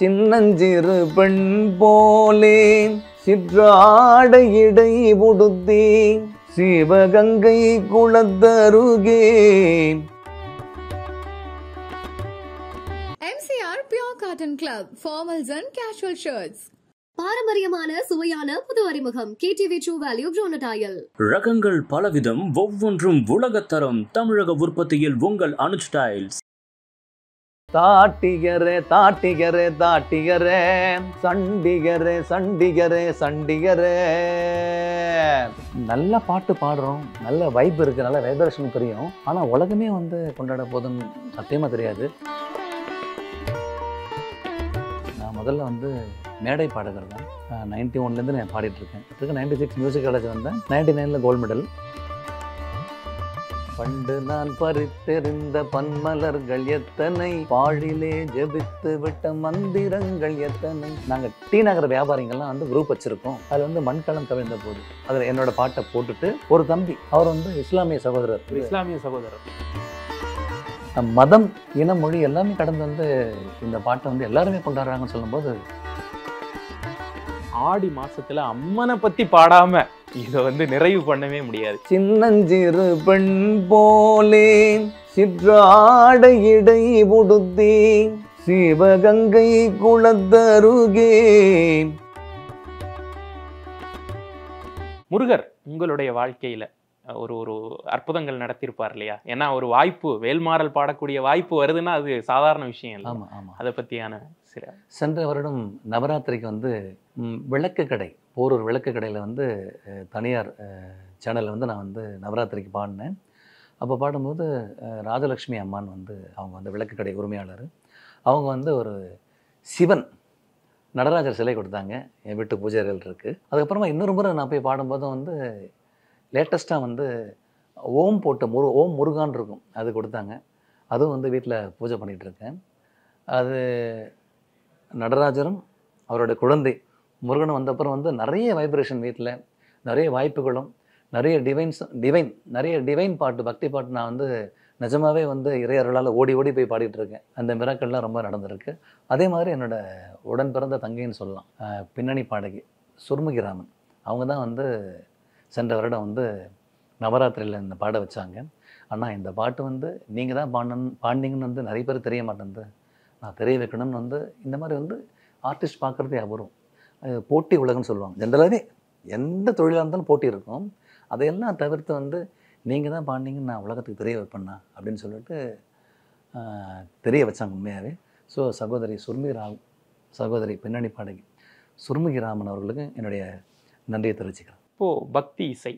சின்னஞ்சிறு பெண் போலே சிற்றாடை இடை உடுத்தி Sivaganga குளத்தருகே. MCR Pure Cotton Club, formals and casual shirts. பாரம்பரியமான சுவையான புது அறிமுகம் KTV True Value Bronadile. ரகங்கள் பலவிதம், ஒவ்வொன்றும் உலகத்தரம். தமிழக உற்பத்தியில் உங்கள் அனுஜ் ஸ்டைல்ஸ். தாட்டிகரே தாட்டிகரே தாட்டிகரே சண்டிகரே சண்டிகரே சண்டிகரே. நல்ல பாட்டு பாடுறோம், நல்ல வைப் இருக்கு, நல்ல வைப்ரேஷன் தெரியும். ஆனால் உலகமே வந்து கொண்டாட போதுன்னு சத்தியமாக தெரியாது. நான் முதல்ல வந்து மேடை பாடகர் தான். 91லேருந்து நான் பாடிட்டுருக்கேன். 96 மியூசிக் காலேஜ் வந்தேன். 99ல் கோல்டு மெடல். பண்டு நான் பறித்தெறிந்த பன்மலர்கள் எத்தனை, பாழிலே ஜெபித்து விட்ட மந்திரங்கள் எத்தனை. நாங்கள் டி நகர வியாபாரிகள்லாம் வந்து குரூப் வச்சுருக்கோம். அதில் வந்து மண்கலம் கவிழ்ந்த போது அதில் என்னோட பாட்டை போட்டுட்டு ஒரு தம்பி, அவர் வந்து இஸ்லாமிய சகோதரர். மதம், இன, மொழி எல்லாமே கடந்து வந்து இந்த பாட்டை வந்து எல்லாருமே கொண்டாடுறாங்கன்னு சொல்லும்போது, ஆடி மாசத்துல அம்மனை பத்தி பாடாம இதை வந்து நிறைவு பண்ணவே முடியாது. சின்னஞ்சிறு பெண் போலே சிற்றாடை இடை உடுத்தி சிவகங்கை குளத்தருகே. முருகர் உங்களுடைய வாழ்க்கையில ஒரு அற்புதங்கள் நடத்தியிருப்பார் இல்லையா? ஏன்னா ஒரு வாய்ப்பு, வேல்மாறல் பாடக்கூடிய வாய்ப்பு வருதுன்னா அது சாதாரண விஷயம் இல்லை. ஆமாம் ஆமாம். அதை பற்றியான சில. சென்ற வருடம் நவராத்திரிக்கு வந்து விளக்கு கடை, போரூர் விளக்கு கடையில் வந்து தனியார் சேனலில் வந்து நான் வந்து நவராத்திரிக்கு பாடினேன். அப்போ பாடும்போது ராஜலக்ஷ்மி அம்மான் வந்து அவங்க வந்து விளக்கு கடை உரிமையாளர். அவங்க வந்து ஒரு சிவன் நடராஜர் சிலை கொடுத்தாங்க. என் வீட்டு பூஜைகள் இருக்குது. அதுக்கப்புறமா இன்னொரு முறை நான் போய் பாடும்போதும் வந்து லேட்டஸ்ட்டாக வந்து ஓம் போட்ட ஓம் முருகான் இருக்கும், அது கொடுத்தாங்க. அதுவும் வந்து வீட்டில் பூஜை பண்ணிகிட்ருக்கேன். அது நடராஜரும் அவருடைய குழந்தை முருகனும் வந்தப்புறம் வந்து நிறைய வைப்ரேஷன் வீட்டில், நிறைய வாய்ப்புகளும், நிறைய நிறைய டிவைன் பாட்டு, பக்தி பாட்டு நான் வந்து நிஜமாகவே வந்து இறையருளால் ஓடி ஓடி போய் பாடிட்டுருக்கேன். அந்த மிராக்கள்லாம் ரொம்ப நடந்திருக்கு. அதே மாதிரி என்னோடய உடன் பிறந்த தங்கைன்னு சொல்லலாம், பின்னணி பாடகி சுர்முகி ராமன். அவங்க தான் வந்து சென்ற வருடம் வந்து நவராத்திரியில் இந்த பாட வச்சாங்க. ஆனால் இந்த பாட்டு வந்து நீங்கள் தான் பாடினீங்கன்னு வந்து நிறைய பேர் தெரிய மாட்டேங்குது. நான் தெரிய வைக்கணும்னு வந்து இந்த மாதிரி வந்து ஆர்டிஸ்ட் பார்க்குறதே வரும். போட்டி உலகம்னு சொல்லுவாங்க. ஜென்ரலாகவே எந்த தொழிலாக இருந்தாலும் போட்டி இருக்கும். அதையெல்லாம் தவிர்த்து வந்து நீங்கள் தான் பாடினீங்கன்னு நான் உலகத்துக்கு தெரிய வைப்பேண்ணா அப்படின்னு சொல்லிட்டு தெரிய வச்சாங்க உண்மையாகவே. ஸோ சகோதரி பின்னணி பாடகி சுர்முகி ராமன் அவர்களுக்கு என்னுடைய நன்றியை தெரிவிச்சுக்கிறேன். இப்போது பக்தி இசை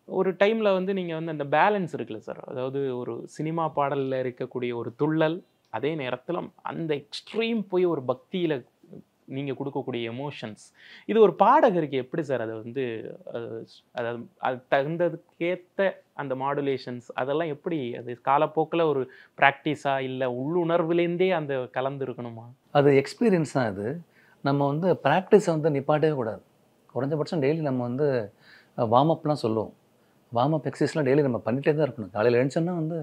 ஒரு டைமில் வந்து நீங்கள் வந்து அந்த பேலன்ஸ் இருக்குல்ல சார், அதாவது ஒரு சினிமா பாடலில் இருக்கக்கூடிய ஒரு துள்ளல், அதே நேரத்தில் அந்த எக்ஸ்ட்ரீம் போய் ஒரு பக்தியில் நீங்கள் கொடுக்கக்கூடிய எமோஷன்ஸ், இது ஒரு பாடகருக்கு எப்படி சார் அதை வந்து அதாவது அது தகுந்ததுக்கேற்ற அந்த மாடுலேஷன்ஸ் அதெல்லாம் எப்படி, அது காலப்போக்கில் ஒரு ப்ராக்டிஸாக இல்லை உள்ளுணர்வுலேருந்தே அந்த கலந்து இருக்கணுமா? அது எக்ஸ்பீரியன்ஸ் தான். அது நம்ம வந்து ப்ராக்டிஸை வந்து நிப்பாட்டவே கூடாது. குறைஞ்சபட்சம் டெய்லி நம்ம வந்து வார்ம் அப்லாம் சொல்லுவோம். வார்ம் அப் எக்ஸசைஸ்லாம் டெய்லி நம்ம பண்ணிகிட்டே தான் இருக்கணும். காலையில் எழுந்தோன்னா வந்து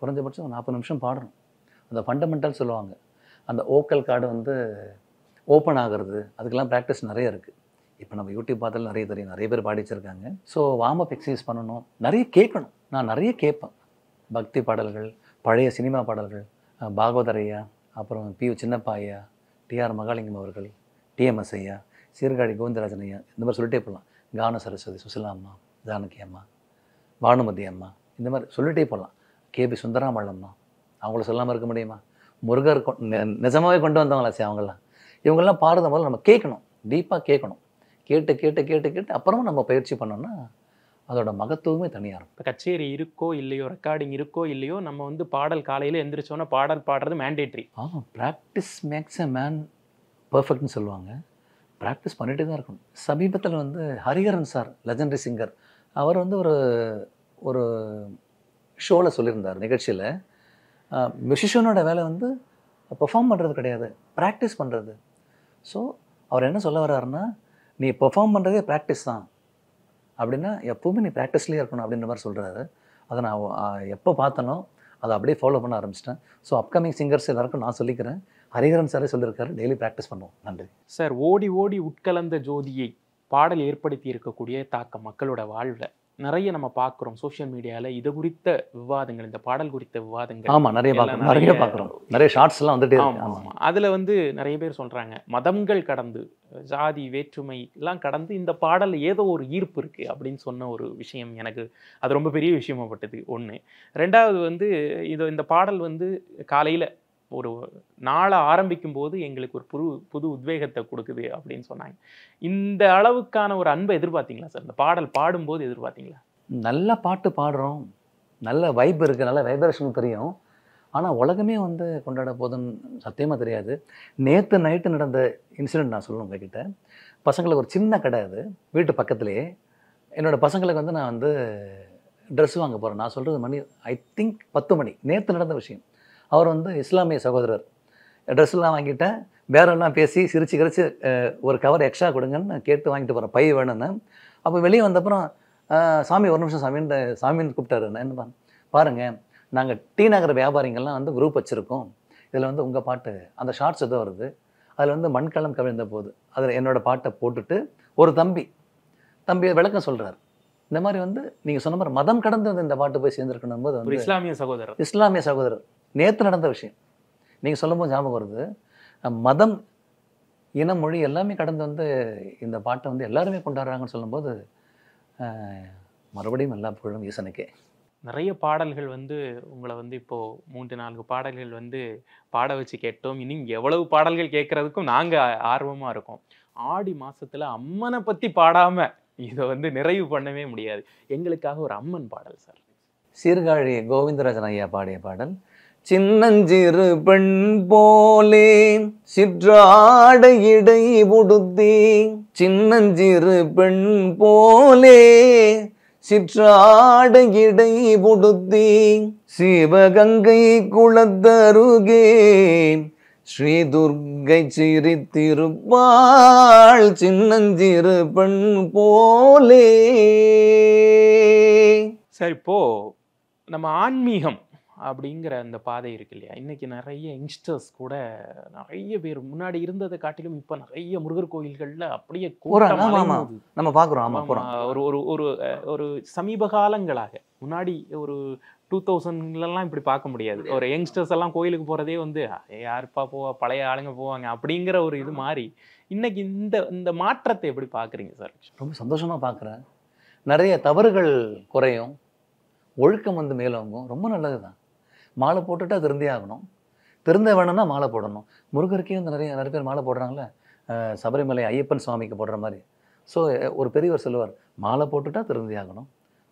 குறைஞ்சபட்சம் 40 நிமிஷம் பாடணும். அந்த ஃபண்டமெண்டல் சொல்லுவாங்க. அந்த ஓக்கல் கார்டு வந்து ஓப்பன் ஆகிறது, அதுக்கெல்லாம் ப்ராக்டிஸ் நிறைய இருக்குது. இப்போ நம்ம யூடியூப் பார்த்தாலும் நிறைய தெரியும், நிறைய பேர் பாடி வச்சுருக்காங்க. ஸோ வார்ம் அப் எக்ஸசைஸ் பண்ணணும், நிறைய கேட்கணும். நான் நிறைய கேட்பேன். பக்தி பாடல்கள், பழைய சினிமா பாடல்கள், பாகவதர் ஐயா, அப்புறம் PU சின்னப்பா ஐயா, TR மகாலிங்கம் அவர்கள், TMS ஐயா, சீர்காழி கோவிந்தராஜன் ஐயா, இந்த மாதிரி சொல்லிட்டே போகலாம். கான சரஸ்வதி, சுசிலா அம்மா, ஜானகி அம்மா, பானுமதி அம்மா, இந்த மாதிரி சொல்லிட்டே போகலாம். KB சுந்தராமல் அம்மா, அவங்கள சொல்லாமல் இருக்க முடியுமா? முருகர் நிஜமாகவே கொண்டு வந்தவங்களாச்சு அவங்களாம். இவங்கெல்லாம் பாடுற போது நம்ம கேட்கணும், டீப்பாக கேட்கணும். கேட்டு கேட்டு கேட்டு கேட்டு அப்புறமா நம்ம பயிற்சி பண்ணோம்னா அதோட மகத்துவமே தனியாக இருக்கும். இப்போ கச்சேரி இருக்கோ இல்லையோ, ரெக்கார்டிங் இருக்கோ இல்லையோ, நம்ம வந்து பாடல் காலையில் எந்திரிச்சோன்னா பாடல் பாடுறது mandatory. Practice makes a man பர்ஃபெக்ட்னு சொல்லுவாங்க. ப்ராக்டிஸ் பண்ணிகிட்டே தான் இருக்கணும். சமீபத்தில் வந்து ஹரிஹரன் சார், லெஜண்டரி சிங்கர், அவர் வந்து ஒரு ஷோவில் சொல்லியிருந்தார் நிகழ்ச்சியில், மியூசிஷியனோட வேலை வந்து பெர்ஃபார்ம் பண்ணுறது கிடையாது, ப்ராக்டிஸ் பண்ணுறது. ஸோ அவர் என்ன சொல்ல வர்றாருன்னா, நீ பெர்ஃபார்ம் பண்ணுறதே ப்ராக்டிஸ் தான் அப்படின்னா எப்போவுமே நீ ப்ராக்டிஸ்லேயே இருக்கணும் அப்படின்ற மாதிரி சொல்கிறாரு. அதை நான் எப்போ பார்த்தனோ அதை அப்படியே ஃபாலோ பண்ண ஆரம்பிச்சிட்டேன். ஸோ அப்கமிங் சிங்கர்ஸ் எல்லாருக்கும் நான் சொல்லிக்கிறேன், ஹரிஹரன் சாரே சொல்லியிருக்காரு, டெய்லி ப்ராக்டிஸ் பண்ணுவோம். நன்றி சார். ஓடி ஓடி உட்கலந்த ஜோதியை பாடல் ஏற்படுத்தி இருக்கக்கூடிய தாக்கம் மக்களோட வாழ்வில் நிறைய நம்ம பார்க்குறோம். சோஷியல் மீடியாவில் இது குறித்த விவாதங்கள், இந்த பாடல் குறித்த விவாதங்கள். ஆமாம், நிறைய பார்க்குறோம். நிறைய ஷார்ட்ஸ்லாம் வந்துட்டே இருக்கு. ஆமாம், அதில் வந்து நிறைய பேர் சொல்கிறாங்க, மதங்கள் கடந்து, ஜாதி வேற்றுமை எல்லாம் கடந்து இந்த பாடல் ஏதோ ஒரு ஈர்ப்பு இருக்குது அப்படின்னு சொன்ன ஒரு விஷயம் எனக்கு அது ரொம்ப பெரிய விஷயமாப்பட்டது. ஒன்று. ரெண்டாவது வந்து இந்த பாடல் வந்து காலையில் ஒரு நாளை ஆரம்பிக்கும் போது எங்களுக்கு ஒரு புது உத்வேகத்தை கொடுக்குது அப்படின்னு சொன்னாங்க. இந்த அளவுக்கான ஒரு அன்பை எதிர்பார்த்தீங்களா சார்? இந்த பாடல் பாடும்போது எதிர்பார்த்தீங்களா? நல்ல பாட்டு பாடுறோம், நல்ல வைப் இருக்குது, நல்ல வைப்ரேஷன் தெரியும். ஆனால் உலகமே வந்து கொண்டாட போதுன்னு சத்தியமாக தெரியாது. நேற்று நைட்டு நடந்த இன்சிடெண்ட் நான் சொல்லணும் உங்ககிட்ட. பசங்களுக்கு ஒரு சின்ன கடை, அது வீட்டு பக்கத்துலேயே. என்னோடய பசங்களுக்கு வந்து நான் வந்து ட்ரெஸ் வாங்க போகிறேன். நான் சொல்கிறது மணி ஐ திங்க் 10 மணி. நேற்று நடந்த விஷயம். அவர் வந்து இஸ்லாமிய சகோதரர். ட்ரெஸ்லாம் வாங்கிட்டேன், பேரெல்லாம் பேசி சிரிச்சு கிரிச்சு ஒரு கவர் எக்ஸ்ட்ரா கொடுங்கன்னு கேட்டு வாங்கிட்டு போகிறேன், பை வேணும்னு. அப்போ வெளியே வந்தப்புறம் சாமி ஒரு நிமிஷம் சாமின்னு கூப்பிட்டாரு. நான் என்ன பாருங்கள், நாங்கள் டி நகர் வியாபாரிங்கள்லாம் வந்து குரூப் வச்சுருக்கோம். இதில் வந்து உங்கள் பாட்டு அந்த ஷார்ட்ஸ் ஏதோ வருது, அதில் வந்து மண்கலம் கவிழ்ந்த போது அதில் என்னோடய பாட்டை போட்டுட்டு ஒரு தம்பி விளக்கம் சொல்கிறார். இந்த மாதிரி வந்து நீங்கள் சொன்ன மாதிரி மதம் கடந்து வந்து இந்த பாட்டு போய் சேர்ந்துருக்கணும் போது வந்து இஸ்லாமிய சகோதரர் நேற்று நடந்த விஷயம் நீங்கள் சொல்லும்போது ஞாபகம் வருது. மதம், இனம், மொழி எல்லாமே கடந்து வந்து இந்த பாட்டை வந்து எல்லாருமே கொண்டாடுறாங்கன்னு சொல்லும்போது மறுபடியும் எல்லா புகழும் ஈசனுக்கே. நிறைய பாடல்கள் வந்து உங்களை வந்து இப்போது 3-4 பாடல்கள் வந்து பாட வச்சு கேட்டோம். இன்னும் எவ்வளவு பாடல்கள் கேட்குறதுக்கும் நாங்கள் ஆர்வமாக இருக்கோம். ஆடி மாதத்தில் அம்மனை பற்றி பாடாமல் இதை வந்து நிறைவு பண்ணவே முடியாது. எங்களுக்காக ஒரு அம்மன் பாடல் சார். சீர்காழி கோவிந்தராஜன் ஐயா பாடிய பாடல். சின்னஞ்சிறு பெண் போலே சிற்றாடை இடை உடுத்தி, சின்னஞ்சிறு பெண் போலே சிற்றாடை இடை உடுத்தி, சிவகங்கை குளத்தருகே ஸ்ரீ துர்க்கை சிரித்திருப்பாள், சின்னஞ்சிறு பெண் போலே. சார், இப்போது நம்ம ஆன்மீகம் அப்படிங்கிற அந்த பாதை இருக்கு இல்லையா, இன்னைக்கு நிறைய யங்ஸ்டர்ஸ் கூட நிறைய பேர் முன்னாடி இருந்ததை காட்டிலும் இப்போ நிறைய முருகர் கோயில்களில் அப்படியே நம்ம பார்க்குறோம். ஒரு ஒரு ஒரு ஒரு சமீப காலங்களாக, முன்னாடி ஒரு 2000லலாம் இப்படி பார்க்க முடியாது. ஒரு யங்ஸ்டர்ஸ் எல்லாம் கோயிலுக்கு போகிறதே வந்து யாருப்பா போவா, பழைய ஆளுங்க போவாங்க அப்படிங்கிற ஒரு இது மாதிரி இன்னைக்கு இந்த மாற்றத்தை எப்படி பார்க்குறீங்க சார்? ரொம்ப சந்தோஷமாக பார்க்குறேன். நிறைய தவறுகள் குறையும், ஒழுக்கம் வந்து மேலோங்கும். ரொம்ப நல்லது தான். மாலை போட்டுட்டா திருந்தே ஆகணும். திருந்த வேணும்னா மாலை போடணும். முருகருக்கே வந்து நிறைய பேர் மாலை போடுறாங்களே, சபரிமலை ஐயப்பன் சுவாமிக்கு போடுற மாதிரி. ஸோ ஒரு பெரியவர் சொல்லுவார், மாலை போட்டுட்டா திருந்தே ஆகணும்,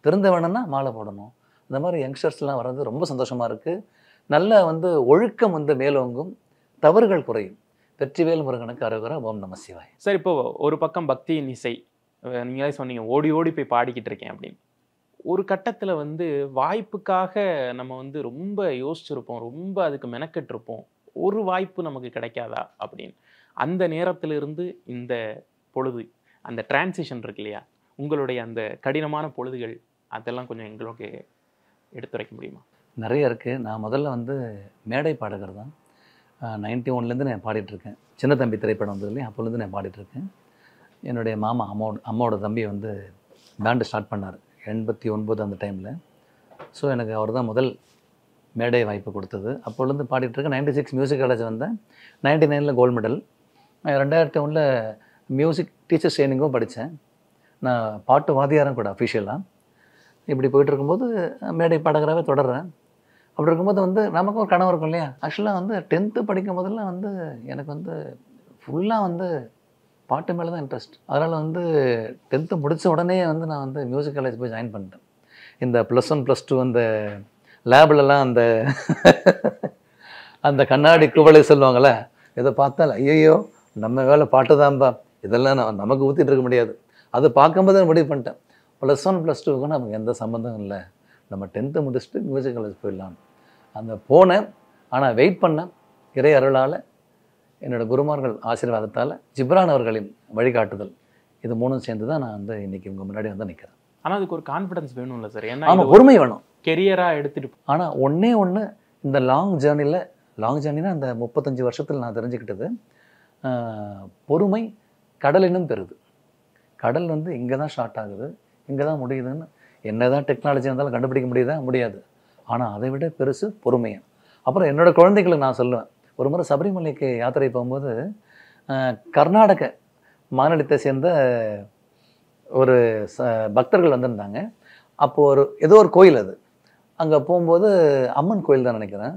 திருந்த வேணும்னா மாலை போடணும். இந்த மாதிரி யங்ஸ்டர்ஸ்லாம் வர்றது ரொம்ப சந்தோஷமாக இருக்குது. நல்ல வந்து ஒழுக்கம் வந்து மேலோங்கும், தவறுகள் குறையும். வெற்றிவேல் முருகனுக்கு அரோகரா, ஓம் நம சிவாய். சார், இப்போ ஒரு பக்கம் பக்தியின் இசை, நீங்களே சொன்னீங்க ஓடி ஓடி போய் பாடிக்கிட்டு இருக்கேன் அப்படின்னு. ஒரு கட்டத்தில் வந்து வாய்ப்புக்காக நம்ம வந்து ரொம்ப யோசிச்சிருப்போம், ரொம்ப அதுக்கு மெனக்கெட்டிருப்போம். ஒரு வாய்ப்பு நமக்கு கிடைக்காதா அப்படின்னு. அந்த நேரத்திலிருந்து இந்த பொழுது, அந்த டிரான்சிஷன் இருக்கு இல்லையா, உங்களுடைய அந்த கடினமான பொழுதுகள், அதெல்லாம் கொஞ்சம் எங்களுக்கு எடுத்துரைக்க முடியுமா? நிறைய இருக்குது. நான் முதல்ல வந்து மேடை பாடகர் தான். 91லேருந்து நான் பாடிட்டுருக்கேன். சின்ன தம்பி திரைப்படம் வந்தது இல்லையா, அப்போலேருந்து நான் பாடிட்டுருக்கேன். என்னுடைய மாமா அம்மாவோட தம்பி வந்து பேண்டு ஸ்டார்ட் பண்ணார் 89 அந்த டைமில். ஸோ எனக்கு அவர் தான் முதல் மேடை வாய்ப்பு கொடுத்தது. அப்போலேருந்து பாடிட்டுருக்கேன். 96 மியூசிக் காலேஜ் வந்தேன். 99ல் கோல்டு மெடல். 2001 மியூசிக் டீச்சர்ஸ் ட்ரைனிங்கும் படித்தேன். நான் பாட்டு வாத்தியாரம் கூட அஃபிஷியலாக. இப்படி போயிட்டு இருக்கும்போது மேடை பாடகராகவே தொடர்றேன். அப்படி இருக்கும்போது வந்து நமக்கும் ஒரு கனவு இருக்கும் இல்லையா. ஆக்சுவலாக வந்து 10th படிக்கும் போதெல்லாம் வந்து எனக்கு வந்து ஃபுல்லாக வந்து பாட்டு மேலே தான் இன்ட்ரெஸ்ட். அதனால் வந்து 10th முடித்த உடனே வந்து நான் வந்து மியூசிக் காலேஜ் போய் ஜாயின் பண்ணிட்டேன். இந்த +1 +2 அந்த லேபிலெலாம் அந்த கண்ணாடி குவளை சொல்லுவாங்கள்ல, இதை பார்த்தால் ஐயோ நம்ம வேலை பாட்டு தான்ப்பா, இதெல்லாம் நமக்கு ஊற்றிட்டு இருக்க முடியாது. அது பார்க்கும்போது முடிவு பண்ணிட்டேன், +1 +2க்கும் நமக்கு எந்த சம்மந்தம் இல்லை, நம்ம 10th முடிச்சுட்டு மியூசிக் காலேஜ் போயிடலாம். அந்த போனேன். ஆனால் வெயிட் பண்ணேன். இறை அருளால், என்னோடய குருமார்கள் ஆசீர்வாதத்தால், ஜிப்ரான் அவர்களின் வழிகாட்டுதல், இது 3 சேர்ந்து தான் நான் வந்து இன்றைக்கி உங்கள் முன்னாடி வந்து நிற்கிறேன். ஆனால் அதுக்கு ஒரு கான்ஃபிடன்ஸ் வேணும்ல சார்? ஏன்னா ஆமாம், பொறுமை வேணும், கெரியராக எடுத்துகிட்டு. ஆனால் ஒன்றே ஒன்று, இந்த லாங் ஜேர்னியில் லாங் ஜேர்னினா அந்த 35 வருஷத்தில் நான் தெரிஞ்சுக்கிட்டது, பொறுமை கடலினும் பெறுது. கடல் வந்து இங்கே தான் ஸ்டார்ட் ஆகுது, இங்கே தான் முடியுதுன்னு என்ன தான் டெக்னாலஜி இருந்தாலும் கண்டுபிடிக்க முடியுதா? முடியாது. ஆனால் அதை விட பெருசு பொறுமையை. அப்புறம் என்னோடய குழந்தைகளுக்கு நான் சொல்லுவேன், ஒரு முறை சபரிமலைக்கு யாத்திரை போகும்போது கர்நாடக மாநிலத்தை சேர்ந்த ஒரு பக்தர்கள் வந்திருந்தாங்க. அப்போது ஏதோ ஒரு கோயில், அது அங்கே போகும்போது அம்மன் கோயில் தான் நினைக்கிறேன்.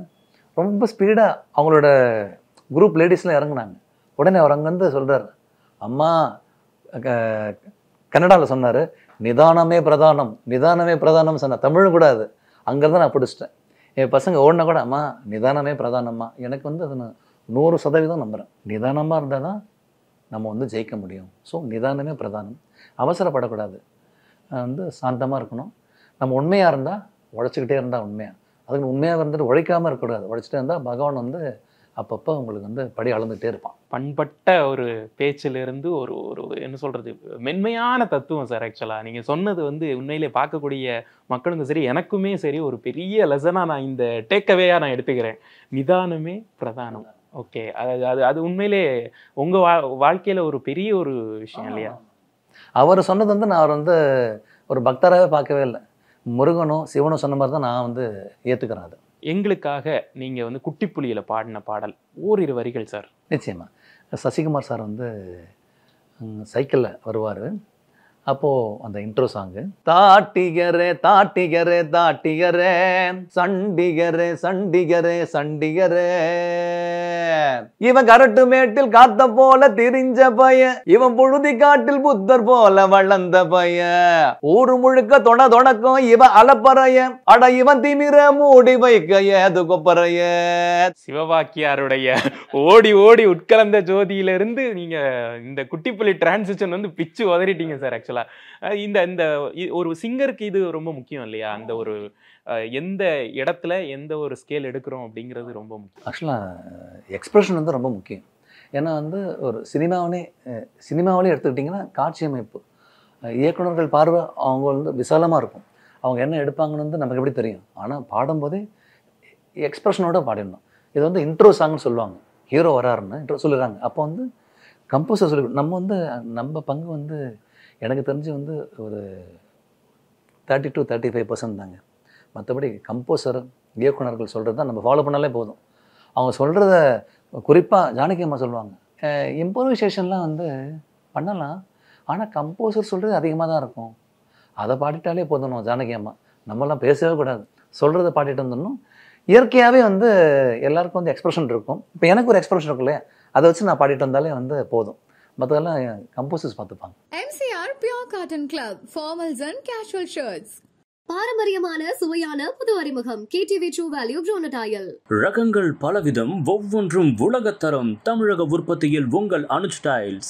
ரொம்ப ஸ்பீடாக அவங்களோட குரூப் லேடிஸ்லாம் இறங்குனாங்க. உடனே அவர் அங்கேருந்து சொல்கிறார், அம்மா கன்னடாவில் சொன்னார், நிதானமே பிரதானம், நிதானமே பிரதானம் சொன்னார். தமிழும் கூட அது அங்கேருந்து நான் பிடிச்சிட்டேன். என் பசங்க ஓடினா கூட, அம்மா நிதானமே பிரதானம்மா. எனக்கு வந்து அது நான் 100% நம்புகிறேன். நிதானமாக இருந்தால் தான் நம்ம வந்து ஜெயிக்க முடியும். ஸோ நிதானமே பிரதானம். அவசரப்படக்கூடாது, வந்து சாந்தமாக இருக்கணும். நம்ம உண்மையாக இருந்தால், உழைச்சிக்கிட்டே இருந்தால் உண்மையாக, அதுக்கு உண்மையாக இருந்துட்டு உழைக்காமல் இருக்கக்கூடாது. உழைச்சிட்டே இருந்தால் பகவான் வந்து அப்பப்போ உங்களுக்கு வந்து படி அளந்துகிட்டே இருப்பான். பண்பட்ட ஒரு பேச்சிலிருந்து ஒரு ஒரு என்ன சொல்கிறது, மென்மையான தத்துவம் சார். ஆக்சுவலாக நீங்கள் சொன்னது வந்து உண்மையிலே பார்க்கக்கூடிய மக்களுக்கும் சரி, எனக்குமே சரி, ஒரு பெரிய லெசனாக நான் இந்த டேக்அவேயாக நான் எடுத்துக்கிறேன். நிதானமே பிரதானம். ஓகே, அது உண்மையிலே உங்கள் வாழ்க்கையில் ஒரு பெரிய ஒரு விஷயம் இல்லையா? அவர் சொன்னது வந்து நான் அவர் வந்து ஒரு பக்தராகவே பார்க்கவே இல்லை. முருகனும் சிவனும் சொன்ன மாதிரி தான் நான் வந்து ஏற்றுக்கிறேன். அது எங்களுக்காக நீங்கள் வந்து குட்டிப்புலியில் பாடின பாடல் ஓரிரு வரிகள் சார். நிச்சயமாக சசிகுமார் சார் வந்து சைக்கிளில் வருவார். அப்போது அந்த இன்ட்ரோ சாங்கு, தாட்டிகரே தாட்டிகரே தாட்டிகரே சண்டிகரே சண்டிகரே சண்டிகரே, இவன் கரட்டு மேட்டில் காத்த போல திரிஞ்ச பைய, இவன் புழுதி காட்டில் புத்தர் போல வளர்ந்த பைய, ஊரு முழுக்க தொடக்கும் இவன் அலப்பறைய, அட இவன் திமிர மூடி வைக்க ஏது கொப்பறைய. சிவவாக்கியாருடைய ஓடி ஓடி உட்கலந்த ஜோதியிலிருந்து நீங்க இந்த குட்டிப்புலி டிரான்சிஷன் வந்து பிச்சு உதறிட்டீங்க சார். ஆக்சுவலா இந்த இந்த ஒரு சிங்கருக்கு இது ரொம்ப முக்கியம் இல்லையா? அந்த ஒரு எந்த இடத்துல எந்த ஒரு ஸ்கேல் எடுக்கிறோம் அப்படிங்கிறது ரொம்ப முக்கியம். ஆக்சுவலாக எக்ஸ்பிரஷன் வந்து ரொம்ப முக்கியம். ஏன்னா வந்து ஒரு சினிமாவிலே எடுத்துக்கிட்டிங்கன்னா காட்சி அமைப்பு, இயக்குனர்கள் பார்வை அவங்க வந்து விசாலமாக இருக்கும். அவங்க என்ன எடுப்பாங்கன்னு வந்து நமக்கு எப்படி தெரியும்? ஆனால் பாடும்போதே எக்ஸ்பிரஷனோட பாடிடணும். இது வந்து இன்ட்ரோ சாங்னு சொல்லுவாங்க. ஹீரோ வராருன்னு இன்ட்ரோ சொல்லுறாங்க. அப்போ வந்து கம்போசர் சொல்லி நம்ம பங்கு வந்து எனக்கு தெரிஞ்சு வந்து ஒரு 30 to 35% தாங்க. மற்றபடி கம்போசர் இயக்குனர்கள் சொல்கிறது தான் நம்ம ஃபாலோ பண்ணாலே போதும். அவங்க சொல்கிறத குறிப்பாக ஜானகி அம்மா சொல்லுவாங்க, இம்ப்ரோவைசேஷன்லாம் வந்து பண்ணலாம், ஆனால் கம்போசர் சொல்கிறது அதிகமாக தான் இருக்கும், அதை பாடிட்டாலே போதும். ஜானகி அம்மா நம்மலாம் பேசவே கூடாது, சொல்கிறத பாடிட்டு வந்துடணும். இயற்கையாகவே வந்து எல்லாருக்கும் வந்து எக்ஸ்பிரஷன் இருக்கும். இப்போ எனக்கு ஒரு எக்ஸ்பிரஷன் இருக்கும் இல்லையா, அதை வச்சு நான் பாடிட்டு வந்தாலே வந்து போதும். மற்றதெல்லாம் கம்போசர்ஸ் பார்த்துப்பாங்க. MCR Pure Cotton Club, formals and casual shirts. பாரம்பரியமான சுவையான புது அறிமுகம் KTV True Value Bronatile. ரகங்கள் பலவிதம், ஒவ்வொன்றும் உலகத்தரம். தமிழக உற்பத்தியில் உங்கள் அனுஜ் டைல்ஸ்.